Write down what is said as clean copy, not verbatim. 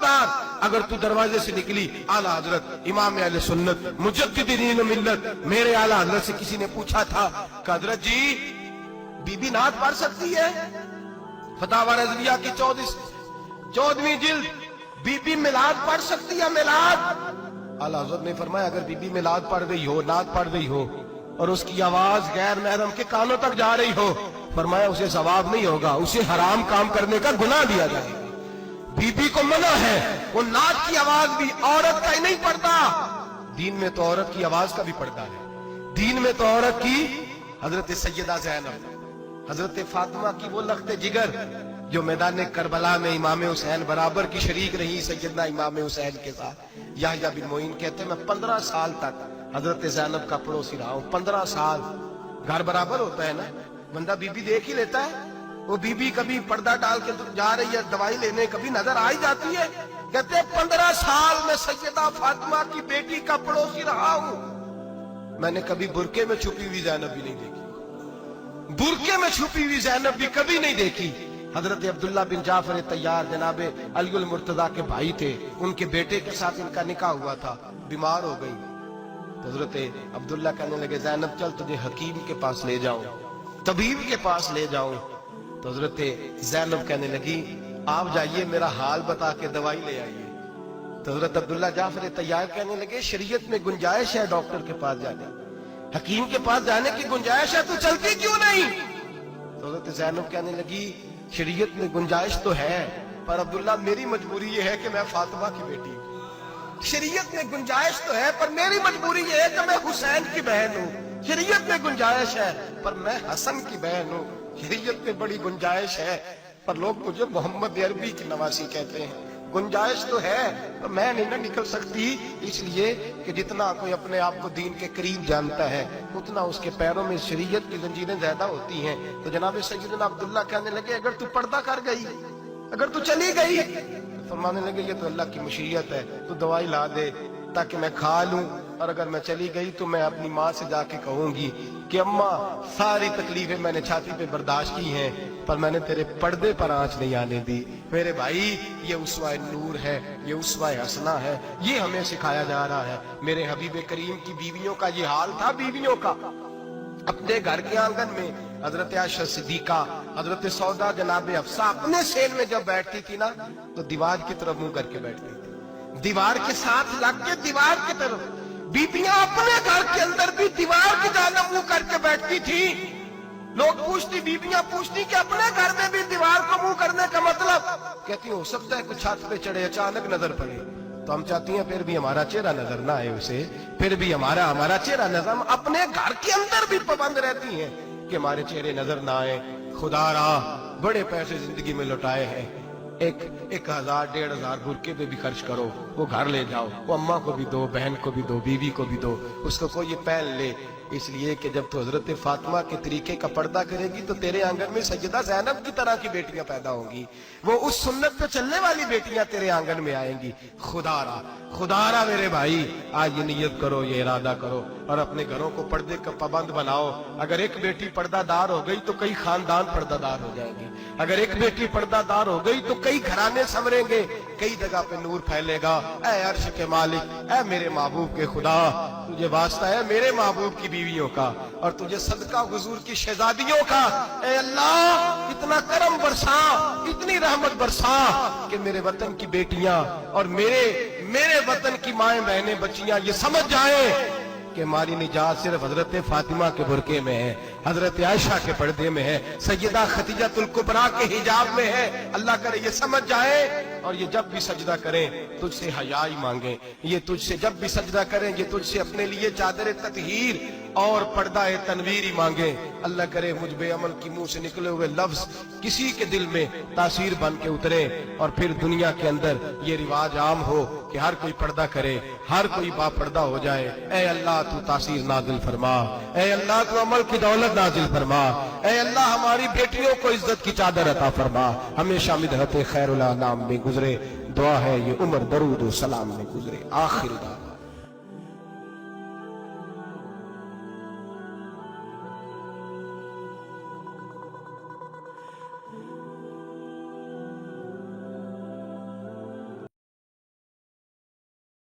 खबरदार अगर तू दरवाजे से निकली, आला हजरत इमाम अहले सुन्नत मुजद्दिद दीन मिल्लत मेरे आला हजरत से किसी ने पूछा था कि हजरत जी बीबी नात पढ़ सकती है? फतावा रज़विया की 14वीं जिल्द, बीबी मिलाद पढ़ सकती है? मिलाद? आला हजरत ने फरमाया अगर बीबी मिलाद पढ़ रही हो, नात पढ़ रही हो और उसकी आवाज गैर महरम के कानों तक जा रही हो, फरमाया उसे सवाब नहीं होगा, उसे हराम काम करने का गुनाह दिया जाएगा। बीबी को मना है, वो नात की आवाज भी औरत का ही नहीं पड़ता, दीन में तो औरत की आवाज का भी पड़ता है। दीन में तो औरत की हजरत सैयदा ज़ैनब, हजरत फातिमा की वो लख्त जिगर जो मैदान करबला में इमाम हुसैन बराबर की शरीक रही सैयदना इमाम हुसैन के साथ। याह्या बिन मोइन कहते मैं 15 साल तक हजरत ज़ैनब का पड़ोसी रहा हूं। 15 साल, घर बराबर होता है ना, बंदा बीबी देख ही लेता है। वो बीबी कभी पर्दा डाल के जा रही है दवाई लेने, कभी नजर आ ही जाती है। कहते 15 साल में सैयदा फातिमा की बेटी का पड़ोसी रहा हूं, मैंने कभी बुरके में छुपी हुई ज़ैनब भी नहीं देखी, बुरके में छुपी हुई ज़ैनब भी कभी नहीं देखी। हजरत अब्दुल्ला बिन जाफर तैयार जनाबे अलीउल मुर्तजा के भाई थे, उनके बेटे के साथ इनका निकाह हुआ था, बीमार हो गई। हजरत अब्दुल्ला कहने लगे ज़ैनब चल तुझे हकीम के पास ले जाऊं, तबीब के पास ले जाऊं। तो हजरत ज़ैनब कहने लगी आप जाइए मेरा हाल बता के दवाई ले आइए। तो हजरत अब्दुल्ला जाफर तैयार कहने लगे शरीयत में गुंजाइश है डॉक्टर के पास जाने, हकीम के पास जाने की गुंजाइश है, तू चलती क्यों नहीं? तो हजरत ज़ैनब कहने लगी शरीयत में गुंजाइश तो है, पर अब्दुल्ला मेरी मजबूरी ये है कि मैं फातिमा की बेटी हूं। शरीयत में गुंजाइश तो है पर मेरी मजबूरी ये है कि मैं हुसैन की बहन हूं। शरीयत में गुंजाइश है पर मैं हसन की बहन हूं। शरीयत में बड़ी गुंजाइश है पर लोग मुझे मोहम्मद अरबी की नवासी कहते हैं। गुंजाइश तो है पर मैं नहीं ना निकल सकती, इसलिए कि जितना कोई अपने आप को दीन के करीब जानता है उतना उसके पैरों में शरीयत की जंजीरें ज्यादा होती हैं। तो जनाब सैयदना अब्दुल्ला कहने लगे अगर तू पर्दा कर गई, अगर तू चली गई, तो फरमाने लगे ये तो अल्लाह की मशीयत है, तू दवाई ला दे ताकि मैं खा लूं, और अगर मैं चली गई तो मैं अपनी माँ से जाके कहूंगी कि अम्मा सारी तकलीफें मैंने छाती पे बर्दाश्त की हैं पर मैंने तेरे पर्दे पर आंच नहीं आने दी। मेरे भाई ये उसवा नूर है, ये उसवा हसना है, ये हमें सिखाया जा रहा है। मेरे हबीब करीम की बीवियों का ये हाल था, बीवियों का अपने घर के आंगन में हजरत आयशा सिद्दीका, हजरत सौदा जनाबे हफ्सा अपने सेल में जब बैठती थी ना तो दीवार की तरफ मुंह करके बैठती थी, दीवार के साथ लग के दीवार की तरफ। बीबियां अपने घर के अंदर भी दीवार की जानब मुंह करके बैठती थी। लोग पूछती, बीबियां पूछती कि अपने घर में भी दीवार को मुंह करने का मतलब? कहती हो सकता है कुछ छत पे चढ़े अचानक नजर पड़े तो हम चाहती हैं फिर भी हमारा चेहरा नजर ना आए उसे, फिर भी हमारा चेहरा नजर। हम अपने घर के अंदर भी पाबंद रहती हैं कि हमारे चेहरे नजर ना आए। खुदारा बड़े पैसे जिंदगी में लुटाए हैं, 1000 1500 बुरके पे भी खर्च करो, वो घर ले जाओ, वो अम्मा को भी दो, बहन को भी दो, बीवी को भी दो, उसको कोई ये पहन ले। इसलिए कि जब तो हजरत फातिमा के तरीके का पर्दा करेगी तो तेरे आंगन में सैयदा ज़ैनब की तरह की बेटियां पैदा होंगी, वो उस सुन्नत पे चलने वाली बेटियां तेरे आंगन में आएंगी। खुदारा मेरे भाई आज ये नियत करो, ये इरादा करो और अपने घरों को पर्दे का पाबंद बनाओ। अगर एक बेटी पर्दादार हो गई तो कई खानदान पर्दादार हो जाएंगे, अगर एक बेटी पर्दादार हो गई तो कई घराने संवरेंगे, कई जगह पे नूर फैलेगा। ऐ अर्श के मालिक, ऐ मेरे महबूब के खुदा, तुझे वास्ता है मेरे महबूब की बीवियों का और तुझे सदका हुजूर की शहजादियों का। ऐ अल्लाह इतना करम बरसा, इतनी रहमत बरसा कि मेरे वतन की बेटियां और मेरे वतन की माएं बहनें बच्चियां ये समझ जाए कि हमारी निजात सिर्फ हजरत फातिमा के बुरके में है, हजरत आयशा के पर्दे में है, सैयदा खदीजातुल कुबरा के हिजाब में है। अल्लाह करे ये समझ जाए और ये जब भी सजदा करें तुझसे हयाई मांगे, ये तुझसे जब भी सजदा करें ये तुझसे अपने लिए चादर ततहीर और पर्दा तनवीर ही मांगे। अल्लाह करे मुझ बेअमल की मुंह से निकले हुए लफ्ज किसी के दिल में तासीर बन के उतरे और फिर दुनिया के अंदर ये रिवाज आम हो कि हर कोई पर्दा करे, हर कोई बापर्दा हो जाए। ऐ अल्लाह तू तासीर नाजिल फरमा, ऐ अल्लाह तू अमल की दौलत नाजिल फरमा, ऐ अल्लाह हमारी बेटियों को इज्जत की चादर अता फरमा। हमेशा मिदहत खैरुल अनाम में गुजरे, दुआ है ये उम्र दरूद सलाम में गुजरे। आखिर